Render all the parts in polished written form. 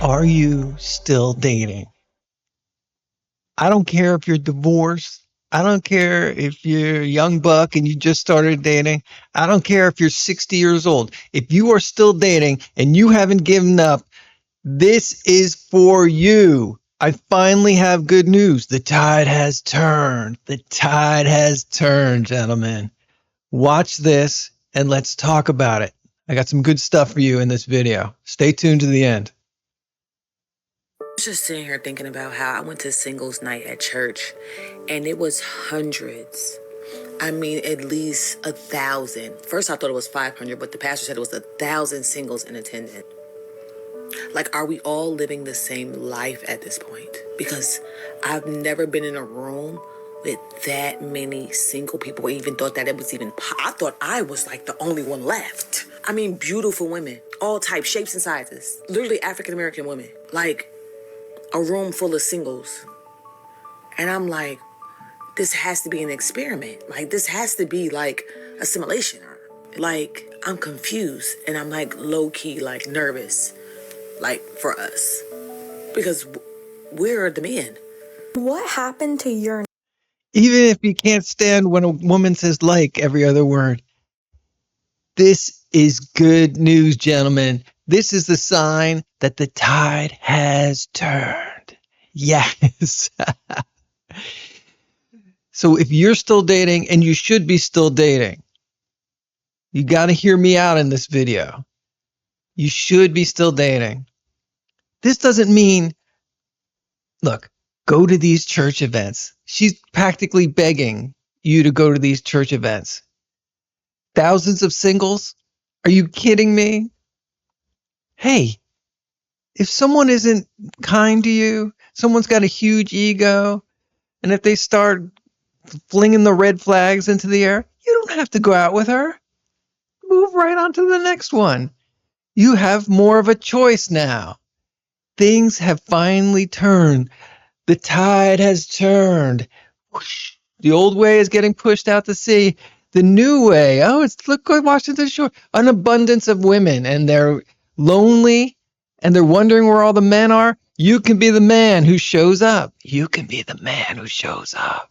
Are you still dating? I don't care if you're divorced. I don't care if you're a young buck and you just started dating. I don't care if you're 60 years old. If you are still dating and you haven't given up, this is for you. I finally have good news. The tide has turned. The tide has turned, gentlemen. Watch this and let's talk about it. I got some good stuff for you in this video. Stay tuned to the end. Was just sitting here thinking about how I went to singles night at church and it was hundreds. I mean, at least 1,000. First, I thought it was 500, but the pastor said it was 1,000 singles in attendance. Like, are we all living the same life at this point? Because I've never been in a room with that many single people or even thought that it was even, I thought I was like the only one left. I mean, beautiful women, all types, shapes and sizes, literally African-American women. Like, a room full of singles. And I'm like, this has to be an experiment. Like, this has to be like a simulation. Like, I'm confused and I'm like low-key, like nervous, like for us. Because we're the men. What happened to your... Even if you can't stand when a woman says like every other word, this is good news, gentlemen. This is the sign that the tide has turned. Yes. So if you're still dating, and you should be still dating, you got to hear me out in this video. You should be still dating. This doesn't mean, look, go to these church events. She's practically begging you to go to these church events. Thousands of singles? Are you kidding me? Hey, if someone isn't kind to you, someone's got a huge ego, and if they start flinging the red flags into the air, you don't have to go out with her. Move right on to the next one. You have more of a choice now. Things have finally turned. The tide has turned. Whoosh. The old way is getting pushed out to sea. The new way, look at Washington Shore. An abundance of women, and they're lonely, and they're wondering where all the men are. You can be the man who shows up. You can be the man who shows up.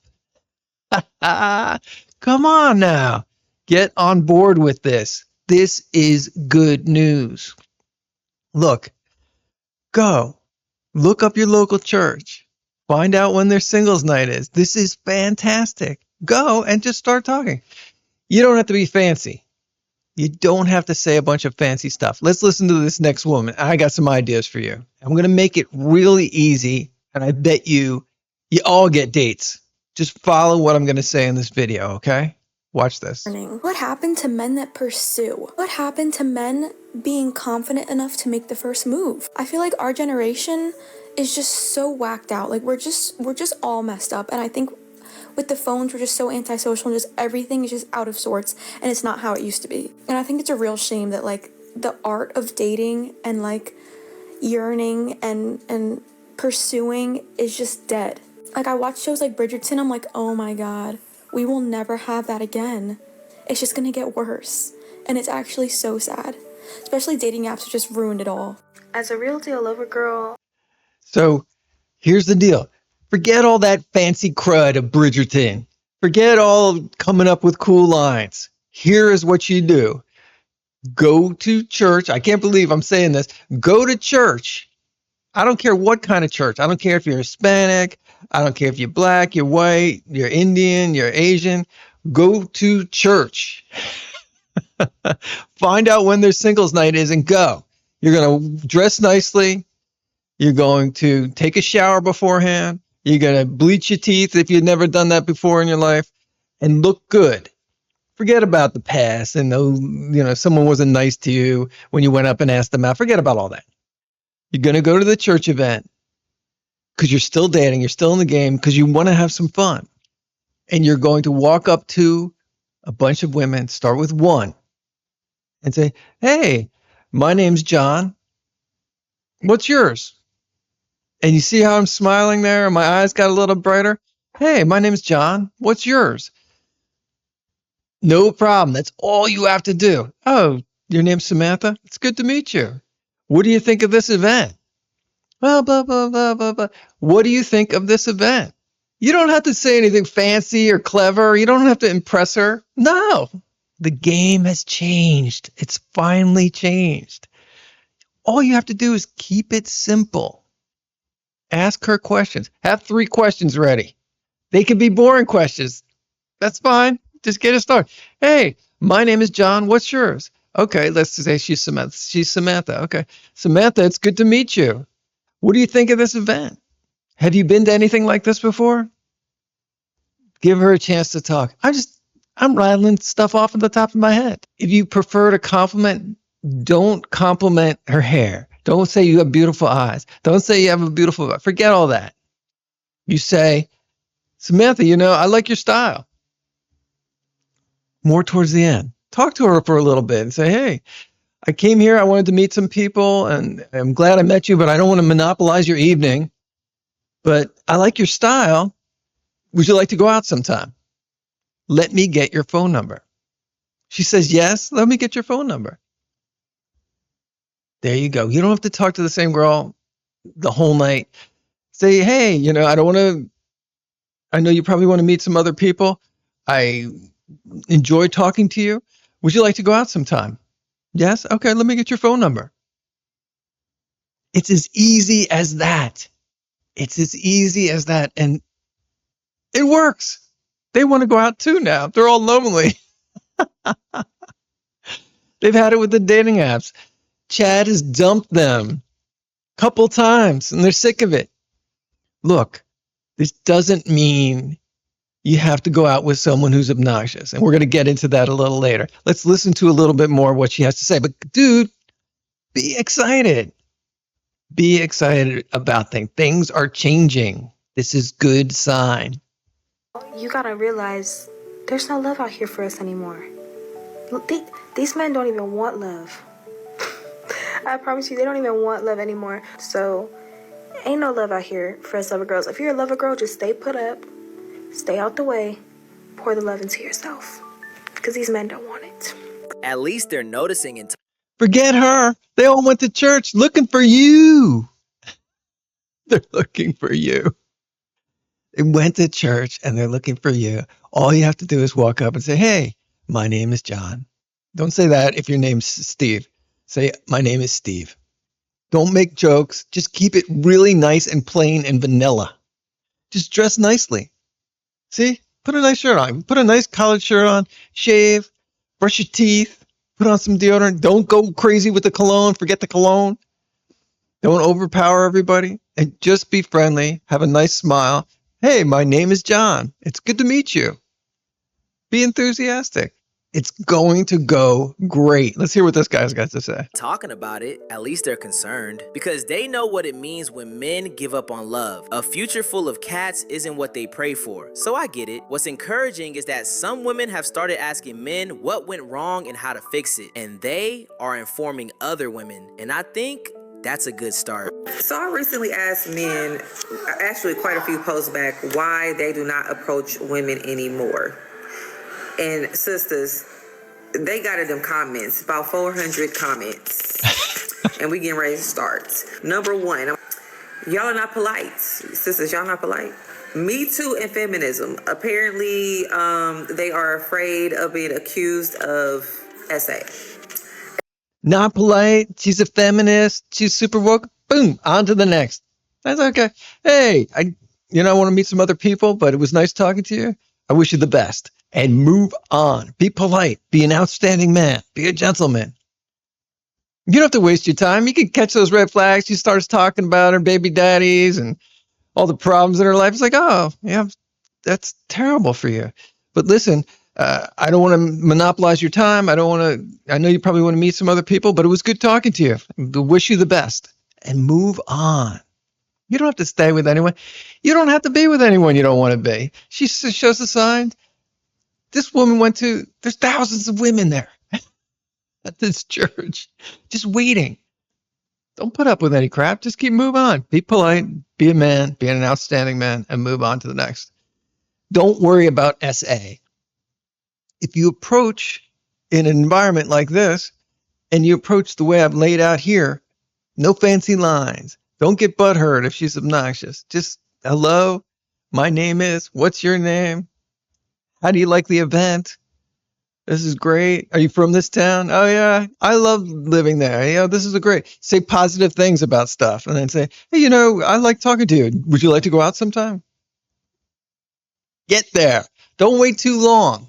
Come on now. Get on board with this. This is good news. Look, go. Look up your local church. Find out when their singles night is. This is fantastic. Go and just start talking. You don't have to be fancy. You don't have to say a bunch of fancy stuff. Let's listen to this next woman. I got some ideas for you. I'm going to make it really easy, and I bet you all get dates. Just follow what I'm going to say in this video, okay? Watch this. What happened to men that pursue? What happened to men being confident enough to make the first move? I feel like our generation is just so whacked out. Like, we're just all messed up. And I think with the phones, we're just so antisocial and just everything is just out of sorts, and it's not how it used to be. And I think it's a real shame that like the art of dating and like yearning and pursuing is just dead. Like, I watch shows like Bridgerton, I'm like, oh my God, we will never have that again. It's just gonna get worse. And it's actually so sad. Especially dating apps have just ruined it all. As a real deal lover girl. So here's the deal. Forget all that fancy crud of Bridgerton. Forget all coming up with cool lines. Here is what you do. Go to church. I can't believe I'm saying this. Go to church. I don't care what kind of church. I don't care if you're Hispanic. I don't care if you're black, you're white, you're Indian, you're Asian. Go to church. Find out when their singles night is and go. You're going to dress nicely. You're going to take a shower beforehand. You're going to bleach your teeth if you've never done that before in your life and look good. Forget about the past and someone wasn't nice to you when you went up and asked them out. Forget about all that. You're going to go to the church event because you're still dating. You're still in the game because you want to have some fun. And you're going to walk up to a bunch of women, start with one, and say, hey, my name's John. What's yours? And you see how I'm smiling there? My eyes got a little brighter. Hey, my name's John. What's yours? No problem. That's all you have to do. Oh, your name's Samantha? It's good to meet you. What do you think of this event? Blah, blah, blah, blah, blah, blah. What do you think of this event? You don't have to say anything fancy or clever. You don't have to impress her. No, the game has changed. It's finally changed. All you have to do is keep it simple. Ask her questions. Have 3 questions ready. They can be boring questions. That's fine. Just get it started. Hey, my name is John. What's yours? Okay, let's say she's Samantha. She's Samantha. Okay. Samantha, it's good to meet you. What do you think of this event? Have you been to anything like this before? Give her a chance to talk. I'm rattling stuff off at the top of my head. If you prefer to compliment, don't compliment her hair. Don't say you have beautiful eyes. Don't say you have a beautiful, forget all that. You say, Samantha, I like your style. More towards the end. Talk to her for a little bit and say, hey, I came here, I wanted to meet some people, and I'm glad I met you, but I don't want to monopolize your evening. But I like your style. Would you like to go out sometime? Let me get your phone number. She says, yes, let me get your phone number. There you go. You don't have to talk to the same girl the whole night. Say, hey, I know you probably want to meet some other people. I enjoy talking to you. Would you like to go out sometime? Yes? Okay, let me get your phone number. It's as easy as that. It's as easy as that. And it works. They want to go out too now. They're all lonely. They've had it with the dating apps. Chad has dumped them a couple times and they're sick of it. Look, this doesn't mean you have to go out with someone who's obnoxious. And we're going to get into that a little later. Let's listen to a little bit more of what she has to say. But dude, be excited. Be excited about things. Things are changing. This is good sign. You gotta realize there's no love out here for us anymore. These men don't even want love. I promise you, they don't even want love anymore. So, ain't no love out here for us lover girls. If you're a lover girl, just stay put up, stay out the way, pour the love into yourself. Because these men don't want it. At least they're noticing and Forget her. They all went to church looking for you. They're looking for you. They went to church and they're looking for you. All you have to do is walk up and say, hey, my name is John. Don't say that if your name's Steve. Say, my name is Steve. Don't make jokes. Just keep it really nice and plain and vanilla. Just dress nicely. See? Put a nice shirt on. Put a nice collared shirt on. Shave. Brush your teeth. Put on some deodorant. Don't go crazy with the cologne. Forget the cologne. Don't overpower everybody. And just be friendly. Have a nice smile. Hey, my name is John. It's good to meet you. Be enthusiastic. It's going to go great. Let's hear what this guy's got to say. talking about it, at least they're concerned. Because they know what it means when men give up on love. A future full of cats isn't what they pray for. So I get it. What's encouraging is that some women have started asking men what went wrong and how to fix it. And they are informing other women. And I think that's a good start. So I recently asked men, actually quite a few posts back, why they do not approach women anymore. And sisters, they got in them comments, about 400 comments. And we getting ready to start. Number one, y'all are not polite. Sisters, y'all not polite. Me Too and feminism. Apparently, they are afraid of being accused of SA. Not polite. She's a feminist. She's super woke. Boom. On to the next. That's okay. Hey, I want to meet some other people, but it was nice talking to you. I wish you the best. And move on. Be polite. Be an outstanding man. Be a gentleman. You don't have to waste your time. You can catch those red flags. She starts talking about her baby daddies and all the problems in her life. It's like, oh, yeah, that's terrible for you. But listen, I don't want to monopolize your time. I know you probably want to meet some other people, but it was good talking to you. I wish you the best. And move on. You don't have to stay with anyone. You don't have to be with anyone you don't want to be. She shows the signs. This woman there's thousands of women there at this church, just waiting. Don't put up with any crap. Just keep moving on. Be polite, be a man, be an outstanding man, and move on to the next. Don't worry about SA. If you approach in an environment like this, and you approach the way I've laid out here, no fancy lines, Don't get butthurt if she's obnoxious. Just, hello, my name is, what's your name? How do you like the event? This is great. Are you from this town? Oh yeah, I love living there. This is a great. Say positive things about stuff, and then say, hey, I like talking to you. Would you like to go out sometime? Get there. Don't wait too long.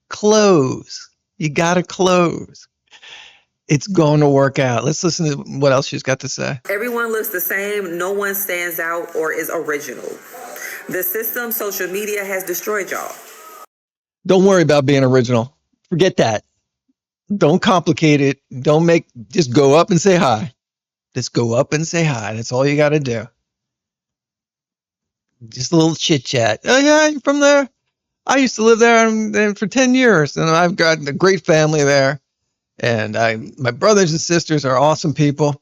Close. You gotta close. It's going to work out. Let's listen to what else she's got to say. Everyone looks the same. No one stands out or is original. The system, social media, has destroyed y'all. Don't worry about being original. Forget that. Don't complicate it. Just go up and say hi. Just go up and say hi. That's all you got to do. Just a little chit chat. Oh yeah, you're from there? I used to live there for 10 years and I've got a great family there. And my brothers and sisters are awesome people.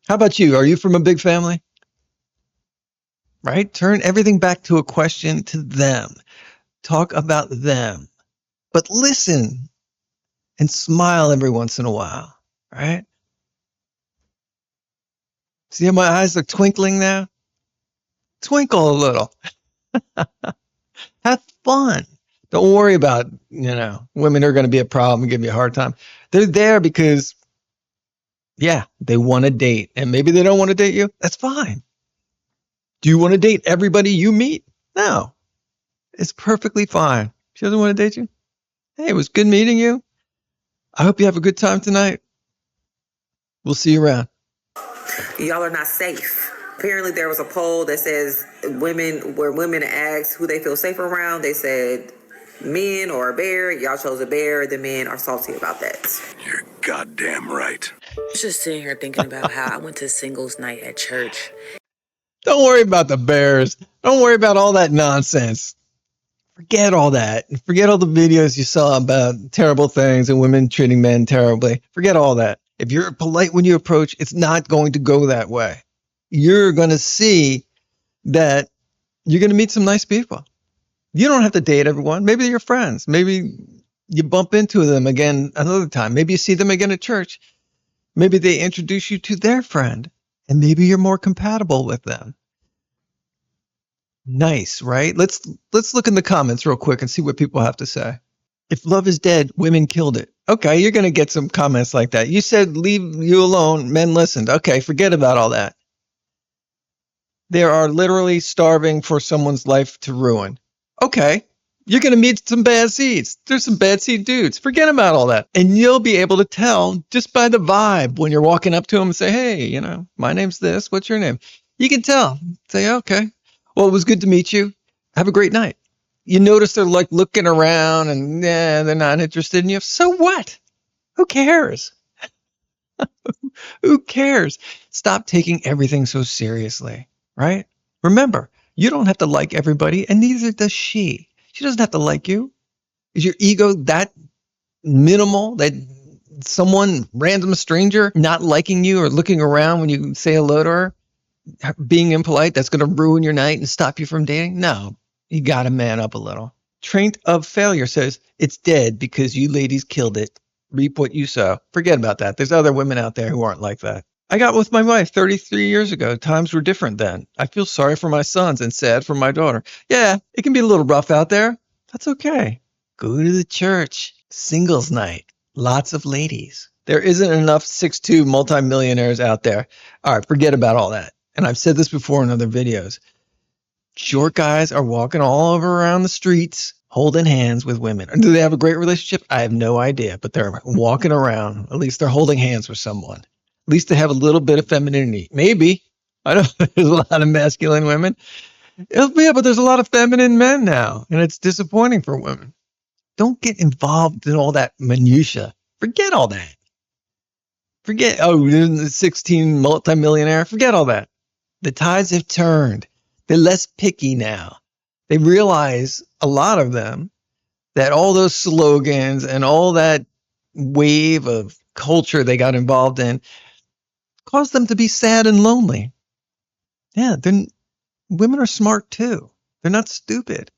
How about you? Are you from a big family? Right? Turn everything back to a question to them. Talk about them. But listen and smile every once in a while. Right? See how my eyes are twinkling now? Twinkle a little. Have fun. Don't worry about, women are going to be a problem and give you a hard time. They're there because, they want to date. And maybe they don't want to date you. That's fine. Do you want to date everybody you meet? No. It's perfectly fine. She doesn't want to date you? Hey, it was good meeting you. I hope you have a good time tonight. We'll see you around. Y'all are not safe. Apparently there was a poll that says women asked who they feel safer around. They said men or a bear. Y'all chose a bear. The men are salty about that. You're goddamn right. I was just sitting here thinking about how I went to singles night at church. Don't worry about the bears. Don't worry about all that nonsense. Forget all that. Forget all the videos you saw about terrible things and women treating men terribly. Forget all that. If you're polite when you approach, it's not going to go that way. You're going to see that you're going to meet some nice people. You don't have to date everyone. Maybe they're your friends. Maybe you bump into them again another time. Maybe you see them again at church. Maybe they introduce you to their friend, and maybe you're more compatible with them. Nice, right? Let's look in the comments real quick and see what people have to say. If love is dead, women killed it. Okay, you're going to get some comments like that. You said leave you alone, men listened. Okay, forget about all that. There are literally starving for someone's life to ruin. Okay, you're going to meet some bad seeds. There's some bad seed dudes. Forget about all that. And you'll be able to tell just by the vibe when you're walking up to them and say, hey, my name's this. What's your name? You can tell. Say, okay. Well, it was good to meet you. Have a great night. You notice they're like looking around and they're not interested in you. So what? Who cares? Who cares? Stop taking everything so seriously, right? Remember, you don't have to like everybody, and neither does she. She doesn't have to like you. Is your ego that minimal that someone, random stranger, not liking you or looking around when you say hello to her, being impolite, that's going to ruin your night and stop you from dating? No, you got to man up a little. Traint of Failure says, it's dead because you ladies killed it. Reap what you sow. Forget about that. There's other women out there who aren't like that. I got with my wife 33 years ago. Times were different then. I feel sorry for my sons and sad for my daughter. Yeah, it can be a little rough out there. That's okay. Go to the church. Singles night. Lots of ladies. There isn't enough 6'2" multimillionaires out there. All right, forget about all that. And I've said this before in other videos. Short guys are walking all over around the streets holding hands with women. Do they have a great relationship? I have no idea, but they're walking around. At least they're holding hands with someone. At least they have a little bit of femininity. Maybe. I don't know. There's a lot of masculine women. Yeah, but there's a lot of feminine men now, and it's disappointing for women. Don't get involved in all that minutia. Forget all that. Forget, 16 multimillionaire. Forget all that. The tides have turned. They're less picky now. They realize, a lot of them, that all those slogans and all that wave of culture they got involved in caused them to be sad and lonely. Yeah, then women are smart too. They're not stupid.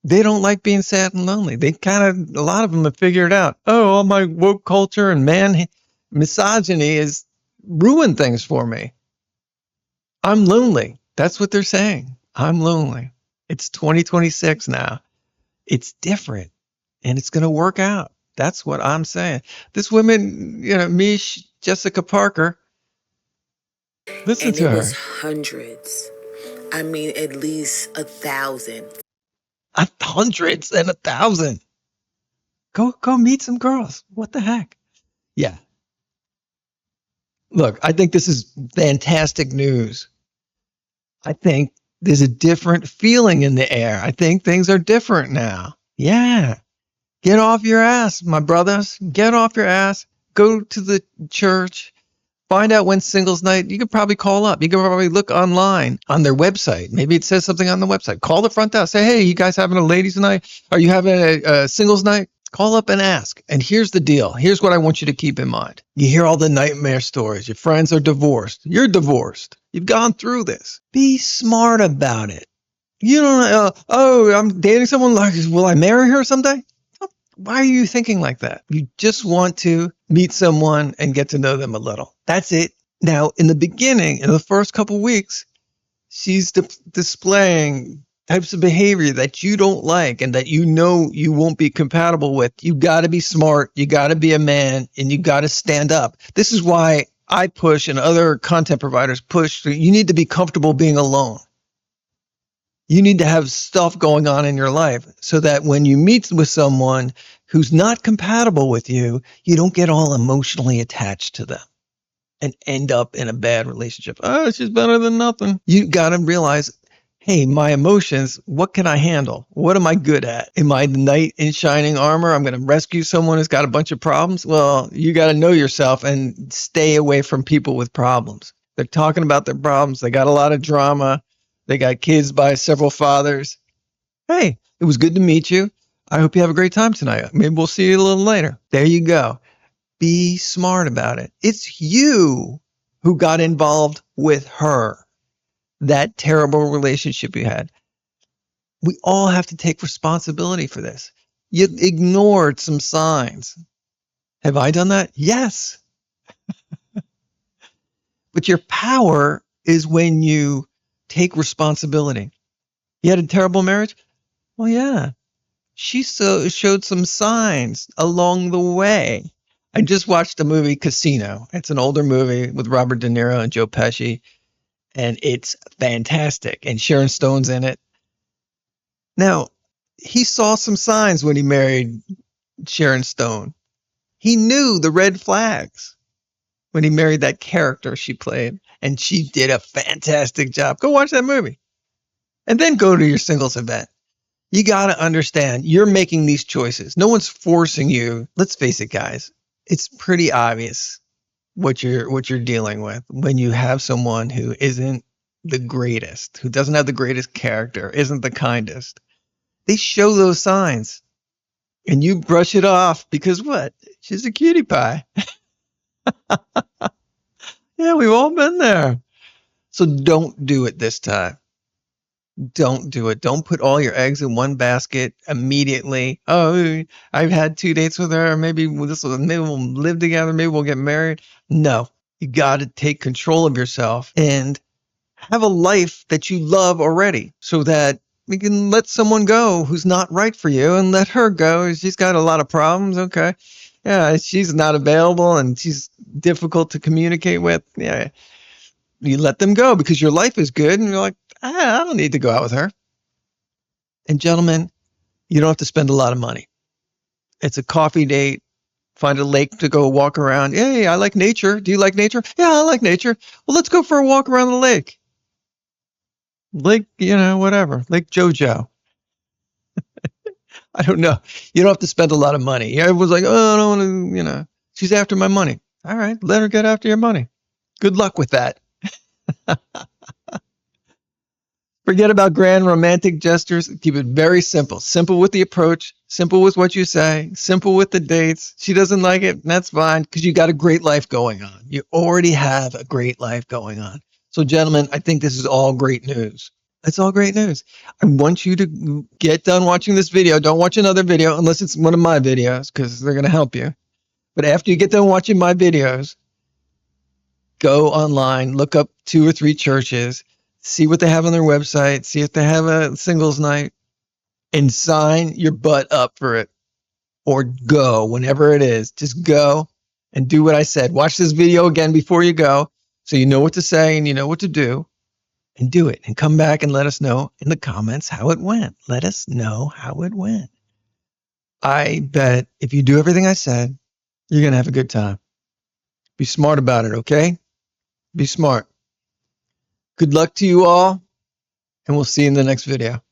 They don't like being sad and lonely. A lot of them have figured out, all my woke culture and misogyny is ruin things for me. I'm lonely. That's what they're saying. I'm lonely. It's 2026 now. It's different and it's going to work out. That's what I'm saying. This woman, Jessica Parker, listen And to it was her. hundreds. I mean, at least 1,000. Hundreds and 1,000. Go meet some girls. What the heck? Yeah. Look, I think this is fantastic news. I think there's a different feeling in the air. I think things are different now. Yeah. Get off your ass, my brothers. Get off your ass. Go to the church. Find out when singles night. You could probably call up. You could probably look online on their website. Maybe it says something on the website. Call the front desk. Say, hey, you guys having a ladies' night? Are you having a singles night? Call up and ask. And here's the deal. Here's what I want you to keep in mind. You hear all the nightmare stories. Your friends are divorced. You're divorced. You've gone through this. Be smart about it. You don't, I'm dating someone. Like, will I marry her someday? Why are you thinking like that? You just want to meet someone and get to know them a little. That's it. Now, in the beginning, in the first couple weeks, she's displaying types of behavior that you don't like and that you know you won't be compatible with. You got to be smart. You got to be a man and you got to stand up. This is why I push and other content providers push. You need to be comfortable being alone. You need to have stuff going on in your life so that when you meet with someone who's not compatible with you, you don't get all emotionally attached to them and end up in a bad relationship. Oh, she's better than nothing. You got to realize, hey, my emotions, what can I handle? What am I good at? Am I the knight in shining armor? I'm going to rescue someone who's got a bunch of problems. Well, you got to know yourself and stay away from people with problems. They're talking about their problems. They got a lot of drama. They got kids by several fathers. Hey, it was good to meet you. I hope you have a great time tonight. Maybe we'll see you a little later. There you go. Be smart about it. It's you who got involved with her. That terrible relationship you had. We all have to take responsibility for this. You ignored some signs. Have I done that? Yes. But your power is when you take responsibility. You had a terrible marriage? Well, yeah. She showed some signs along the way. I just watched the movie Casino. It's an older movie with Robert De Niro and Joe Pesci, and it's fantastic. And Sharon Stone's in it. Now, he saw some signs when he married Sharon Stone. He knew the red flags when he married that character she played, and she did a fantastic job. Go watch that movie and then go to your singles event. You got to understand you're making these choices. No one's forcing you. Let's face it, guys. It's pretty obvious what you're dealing with when you have someone who isn't the greatest, who doesn't have the greatest character, isn't the kindest. They show those signs and you brush it off because what? She's a cutie pie. Yeah, we've all been there. So don't do it this time. Don't do it. Don't put all your eggs in one basket immediately. Oh, I've had 2 dates with her. Maybe we'll live together. Maybe we'll get married. No, you got to take control of yourself and have a life that you love already so that we can let someone go who's not right for you and let her go. She's got a lot of problems. Okay. Yeah, she's not available and she's difficult to communicate with. Yeah, you let them go because your life is good and you're like, I don't need to go out with her. And gentlemen, you don't have to spend a lot of money. It's a coffee date. Find a lake to go walk around. Hey, I like nature. Do you like nature? Yeah, I like nature. Well, let's go for a walk around the lake. Lake, whatever. Lake Jojo. I don't know. You don't have to spend a lot of money. Everyone's like, oh, I don't want to, she's after my money. All right, let her get after your money. Good luck with that. Forget about grand romantic gestures. Keep it very simple. Simple with the approach. Simple with what you say. Simple with the dates. She doesn't like it. That's fine because you got a great life going on. You already have a great life going on. So, gentlemen, I think this is all great news. It's all great news. I want you to get done watching this video. Don't watch another video unless it's one of my videos because they're going to help you. But after you get done watching my videos, go online, look up 2 or 3 churches, see what they have on their website, see if they have a singles night, and sign your butt up for it. Or go whenever it is. Just go and do what I said. Watch this video again before you go so you know what to say and you know what to do. And do it. And come back and let us know in the comments how it went. Let us know how it went. I bet if you do everything I said, you're going to have a good time. Be smart about it, okay? Be smart. Good luck to you all, and we'll see you in the next video.